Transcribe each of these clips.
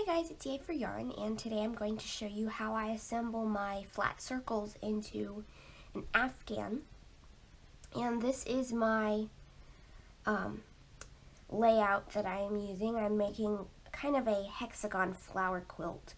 guys, it's Yay for Yarn, and today I'm going to show you how I assemble my flat circles into an afghan. And this is my layout that I am using. I'm making kind of a hexagon flower quilt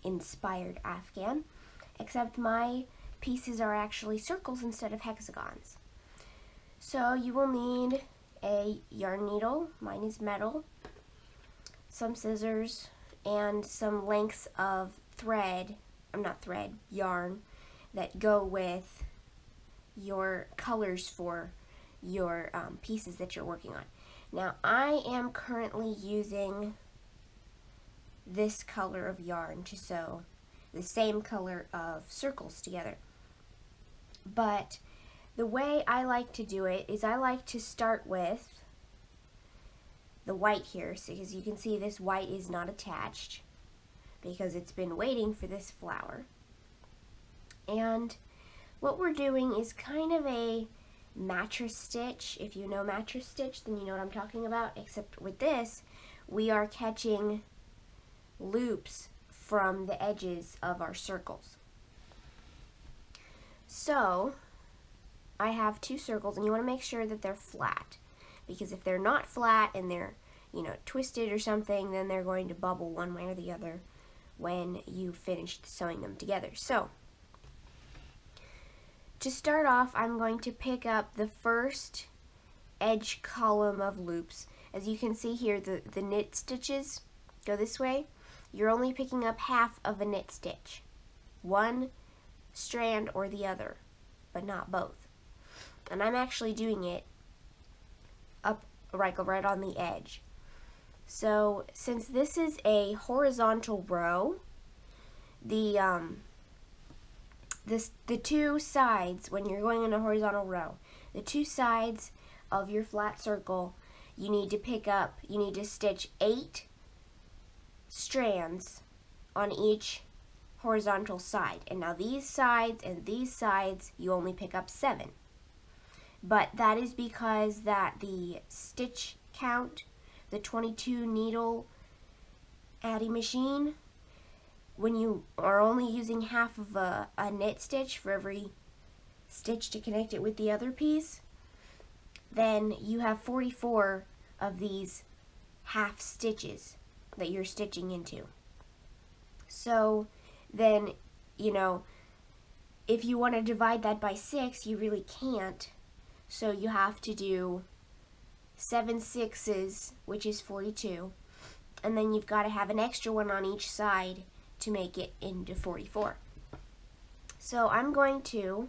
inspired afghan, except my pieces are actually circles instead of hexagons. So you will need a yarn needle, mine is metal, some scissors, and some lengths of yarn that go with your colors for your pieces that you're working on. Now I am currently using this color of yarn to sew the same color of circles together. But the way I like to do it is I like to start with the white here, so as you can see this white is not attached because it's been waiting for this flower. And what we're doing is kind of a mattress stitch. If you know mattress stitch, then you know what I'm talking about, except with this we are catching loops from the edges of our circles. So I have two circles, and you want to make sure that they're flat, because if they're not flat and they're, twisted or something, then they're going to bubble one way or the other when you finish sewing them together. So to start off, I'm going to pick up the first edge column of loops. As you can see here, the knit stitches go this way. You're only picking up half of a knit stitch, one strand or the other, but not both. And I'm actually doing it up right on the edge. So since this is a horizontal row, the two sides, when you're going in a horizontal row, the two sides of your flat circle, you need to stitch 8 strands on each horizontal side. And now these sides and these sides, you only pick up 7. But that is because that the stitch count, the 22 needle Addi Machine, when you are only using half of a knit stitch for every stitch to connect it with the other piece, then you have 44 of these half stitches that you're stitching into. So then, if you want to divide that by 6, you really can't. So you have to do 7 6s, which is 42, and then you've got to have an extra one on each side to make it into 44. So I'm going to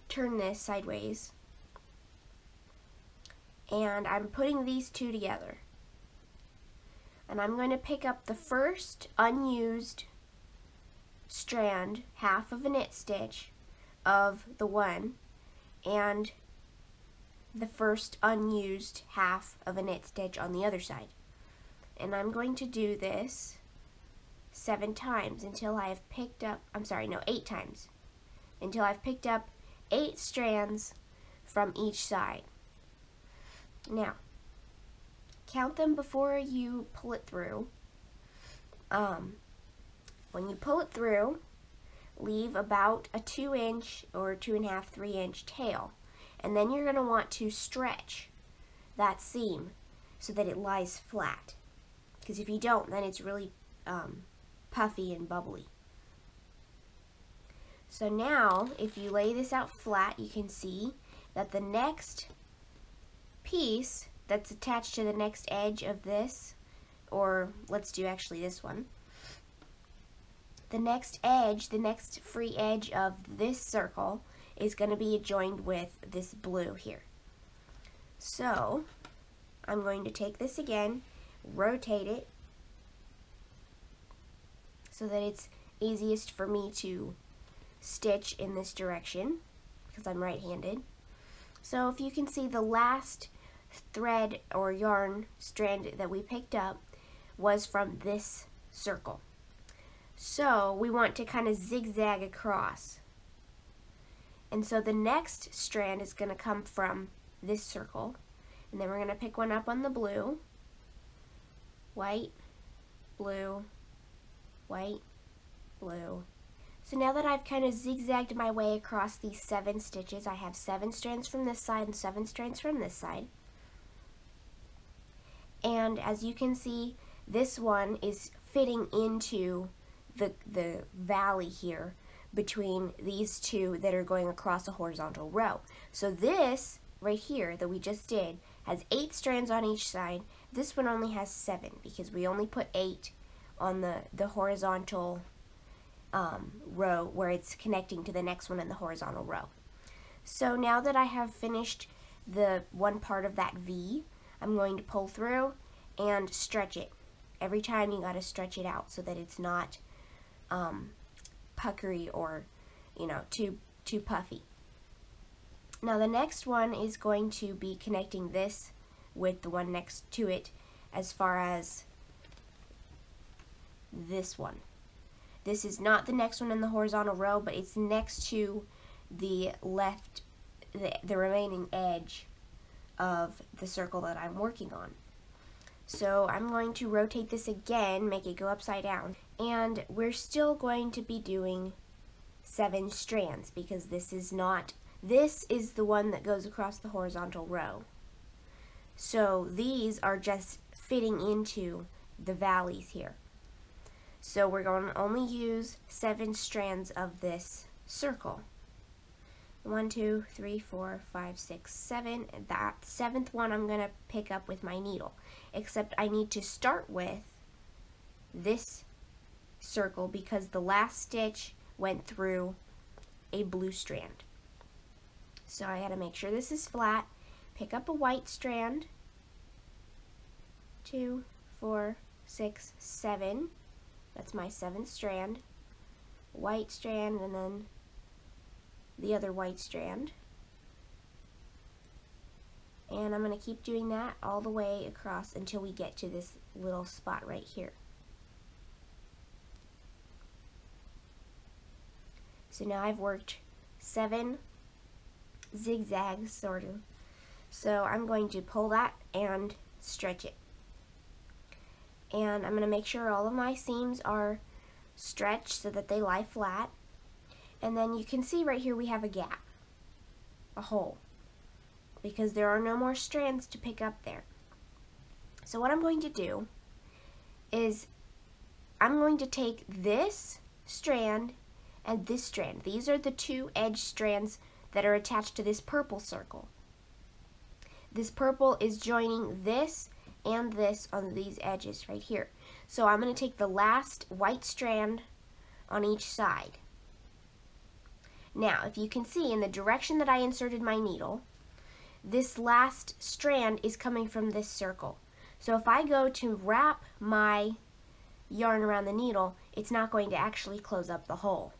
turn this sideways, and I'm putting these two together. And I'm going to pick up the first unused strand, half of a knit stitch of the one, and the first unused half of a knit stitch on the other side. And I'm going to do this 7 times until I have picked up, 8 times, until I've picked up 8 strands from each side. Now, count them before you pull it through. When you pull it through, leave about a 2-inch or 2.5, 3-inch tail. And then you're going to want to stretch that seam so that it lies flat. Because if you don't, then it's really puffy and bubbly. So now, if you lay this out flat, you can see that the next piece that's attached to the next edge of this, or let's do actually this one, the next edge, the next free edge of this circle is going to be joined with this blue here. So I'm going to take this again, rotate it so that it's easiest for me to stitch in this direction because I'm right-handed. So if you can see, the last thread or yarn strand that we picked up was from this circle. So we want to kind of zigzag across. And so the next strand is going to come from this circle, and then we're going to pick one up on the blue, white, blue, white, blue. So now that I've kind of zigzagged my way across these 7 stitches, I have 7 strands from this side and 7 strands from this side. And as you can see, this one is fitting into the valley here between these two that are going across a horizontal row. So this right here that we just did has 8 strands on each side. This one only has 7 because we only put 8 on the horizontal row where it's connecting to the next one in the horizontal row. So now that I have finished the one part of that V, I'm going to pull through and stretch it. Every time you got to stretch it out so that it's not puckery or, you know, too puffy. Now the next one is going to be connecting this with the one next to it as far as this one. This is not the next one in the horizontal row, but it's next to the the remaining edge of the circle that I'm working on. So I'm going to rotate this again, make it go upside down, and we're still going to be doing 7 strands because this is the one that goes across the horizontal row. So these are just fitting into the valleys here. So we're going to only use 7 strands of this circle. 1, 2, 3, 4, 5, 6, 7. That 7th one I'm going to pick up with my needle. Except I need to start with this circle because the last stitch went through a blue strand. So I got to make sure this is flat. Pick up a white strand. 2, 4, 6, 7. That's my 7th strand. White strand, and then the other white strand. And I'm going to keep doing that all the way across until we get to this little spot right here. So now I've worked 7 zigzags, sort of. So I'm going to pull that and stretch it. And I'm going to make sure all of my seams are stretched so that they lie flat. And then you can see right here we have a gap, a hole, because there are no more strands to pick up there. So what I'm going to do is I'm going to take this strand and this strand. These are the 2 edge strands that are attached to this purple circle. This purple is joining this and this on these edges right here. So I'm going to take the last white strand on each side. Now, if you can see in the direction that I inserted my needle, this last strand is coming from this circle. So if I go to wrap my yarn around the needle, it's not going to actually close up the hole.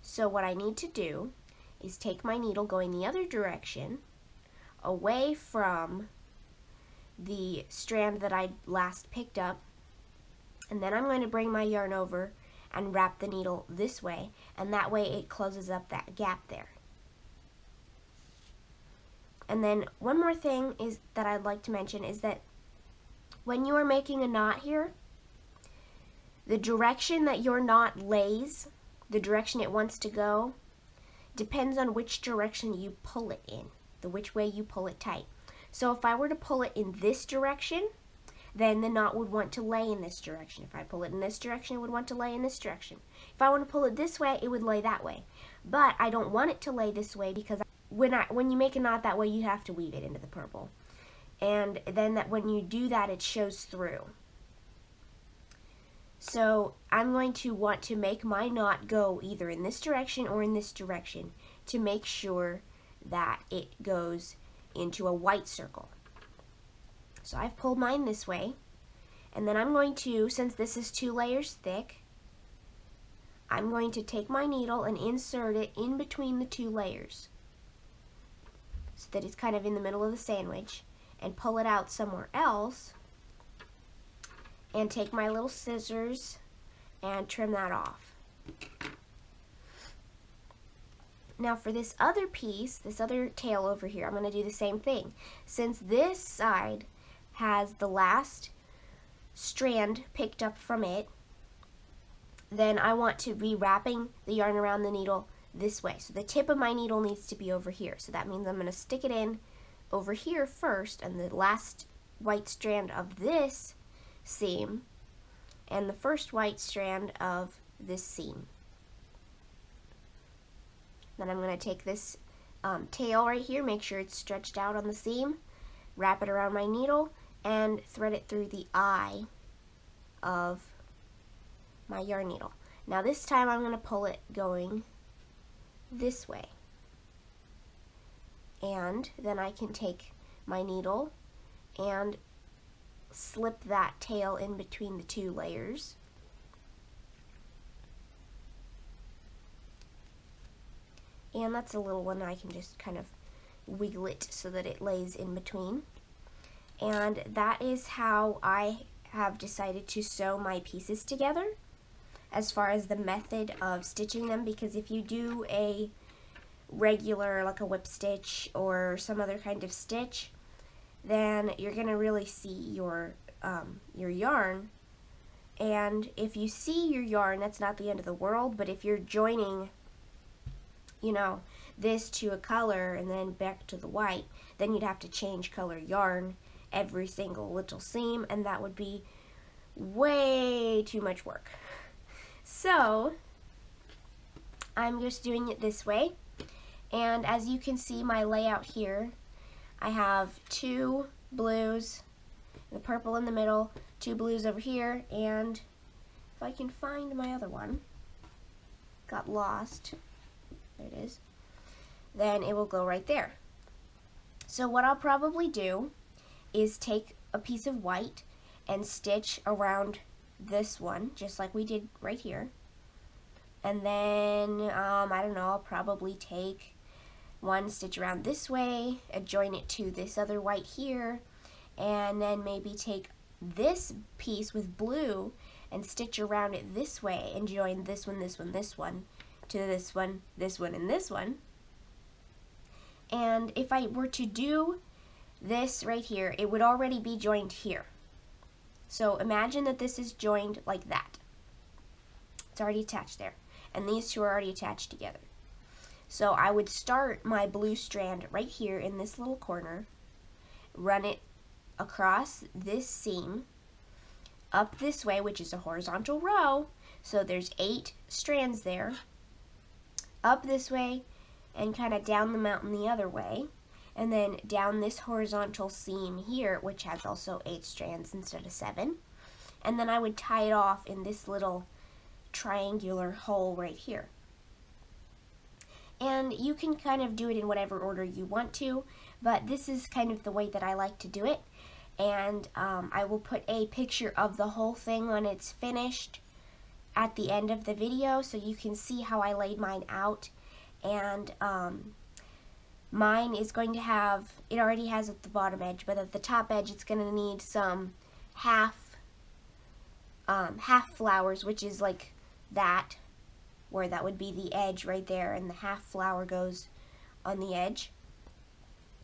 So what I need to do is take my needle going the other direction, away from the strand that I last picked up, and then I'm going to bring my yarn over and wrap the needle this way, and that way it closes up that gap there. And then one more thing is that I'd like to mention is that when you are making a knot here, the direction that your knot lays, the direction it wants to go, depends on which direction you pull it in, which way you pull it tight. So if I were to pull it in this direction, then the knot would want to lay in this direction. If I pull it in this direction, it would want to lay in this direction. If I want to pull it this way, it would lay that way. But I don't want it to lay this way because when you make a knot that way, you have to weave it into the purple. And then when you do that, it shows through. So I'm going to want to make my knot go either in this direction or in this direction to make sure that it goes into a white circle. So I've pulled mine this way, and then I'm going to, since this is 2 layers thick, I'm going to take my needle and insert it in between the 2 layers so that it's kind of in the middle of the sandwich, and pull it out somewhere else, and take my little scissors and trim that off. Now for this other piece, this other tail over here, I'm going to do the same thing. Since this side has the last strand picked up from it, then I want to be wrapping the yarn around the needle this way. So the tip of my needle needs to be over here. So that means I'm going to stick it in over here first, and the last white strand of this seam and the first white strand of this seam. Then I'm going to take this tail right here, make sure it's stretched out on the seam, wrap it around my needle, and thread it through the eye of my yarn needle. Now this time I'm going to pull it going this way. And then I can take my needle and slip that tail in between the two layers. And that's a little one, I can just kind of wiggle it so that it lays in between. And that is how I have decided to sew my pieces together as far as the method of stitching them, because if you do a regular, like a whip stitch or some other kind of stitch, then you're going to really see your yarn. And if you see your yarn, that's not the end of the world, but if you're joining, you know, this to a color and then back to the white, then you'd have to change color yarn every single little seam, and that would be way too much work. So I'm just doing it this way, and as you can see my layout here, I have 2 blues, the purple in the middle, 2 blues over here, and if I can find my other one, got lost, there it is, then it will go right there. So what I'll probably do is take a piece of white and stitch around this one, just like we did right here. And then, I don't know, I'll probably take one, stitch around this way, and join it to this other white here, and then maybe take this piece with blue and stitch around it this way and join this one, this one, this one, to this one, and this one. And if I were to do this right here, it would already be joined here. So imagine that this is joined like that. It's already attached there. And these two are already attached together. So I would start my blue strand right here in this little corner, run it across this seam, up this way, which is a horizontal row, so there's 8 strands there, up this way, and kind of down the mountain the other way, and then down this horizontal seam here, which has also 8 strands instead of 7, and then I would tie it off in this little triangular hole right here. And you can kind of do it in whatever order you want to, but this is kind of the way that I like to do it. And I will put a picture of the whole thing when it's finished at the end of the video, so you can see how I laid mine out. And mine is going to have, it already has at the bottom edge, but at the top edge it's going to need some half flowers, which is like that, where that would be the edge right there, and the half flower goes on the edge.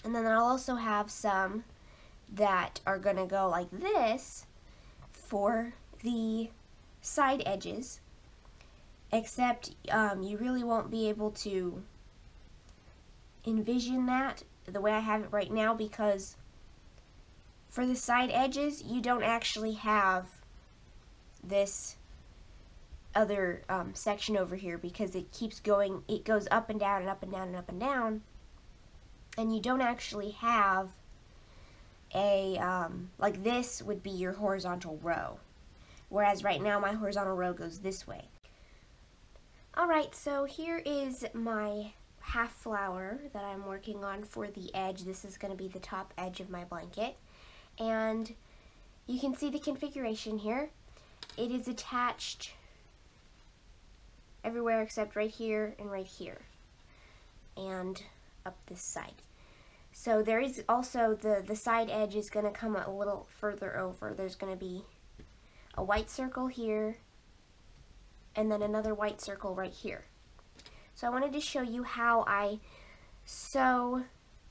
And then I'll also have some that are going to go like this for the side edges, except you really won't be able to envision that the way I have it right now, because for the side edges you don't actually have this other section over here, because it keeps going, it goes up and down and up and down and up and down, and you don't actually have a like this would be your horizontal row, whereas right now my horizontal row goes this way. Alright, so here is my half flower that I'm working on for the edge. This is going to be the top edge of my blanket, and you can see the configuration here. It is attached everywhere except right here and right here, and up this side. So there is also the side edge is going to come a little further over. There's going to be a white circle here and then another white circle right here. So I wanted to show you how I sew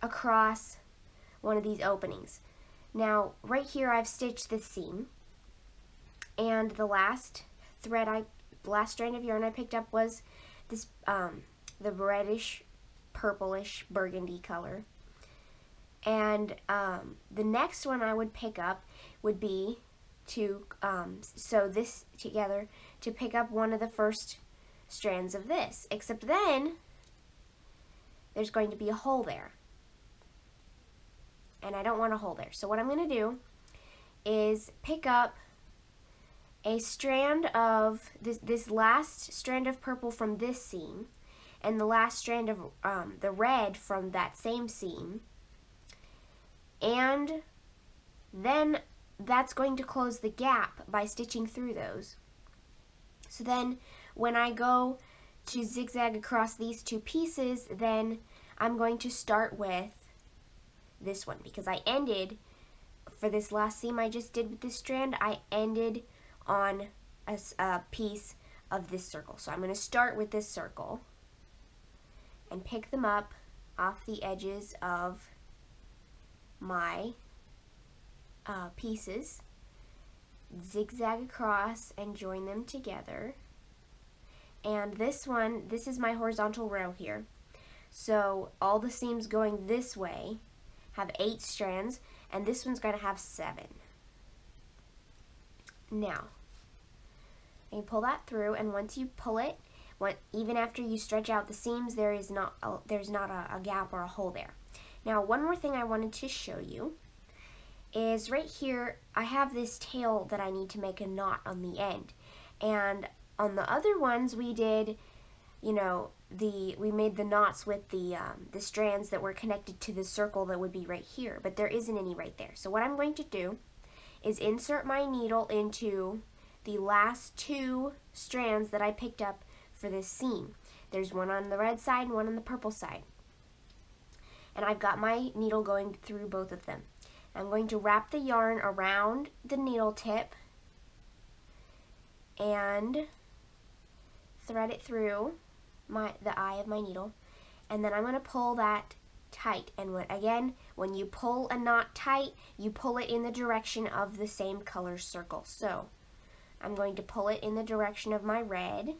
across one of these openings. Now right here I've stitched this seam, And the last strand of yarn I picked up was this, the reddish, purplish, burgundy color. And the next one I would pick up would be to sew this together to pick up one of the first strands of this, except then there's going to be a hole there, and I don't want a hole there. So what I'm going to do is pick up a strand of this last strand of purple from this seam, and the last strand of the red from that same seam, and then that's going to close the gap by stitching through those. So then when I go to zigzag across these two pieces, then I'm going to start with this one, because I ended, for this last seam I just did with this strand, I ended on a piece of this circle. So I'm going to start with this circle and pick them up off the edges of my pieces, zigzag across and join them together. And this one, this is my horizontal row here. So all the seams going this way have 8 strands, and this one's going to have 7. Now, you pull that through, and once you pull it, even after you stretch out the seams, there's not a gap or a hole there. Now, one more thing I wanted to show you is right here, I have this tail that I need to make a knot on the end. And on the other ones, we did, you know, we made the knots with the strands that were connected to the circle that would be right here, but there isn't any right there. So what I'm going to do is insert my needle into the last 2 strands that I picked up for this seam. There's one on the red side and one on the purple side. And I've got my needle going through both of them. I'm going to wrap the yarn around the needle tip and thread it through the eye of my needle, and then I'm going to pull that tight. And when you pull a knot tight, you pull it in the direction of the same color circle. So I'm going to pull it in the direction of my red,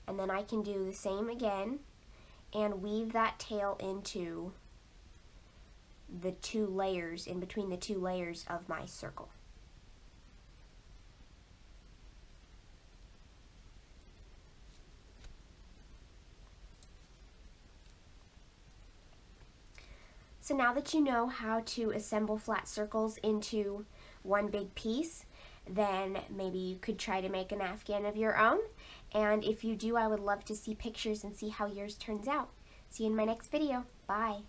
and then I can do the same again and weave that tail into the 2 layers, in between the 2 layers of my circle. So now that you know how to assemble flat circles into one big piece, then maybe you could try to make an afghan of your own. And if you do, I would love to see pictures and see how yours turns out. See you in my next video. Bye.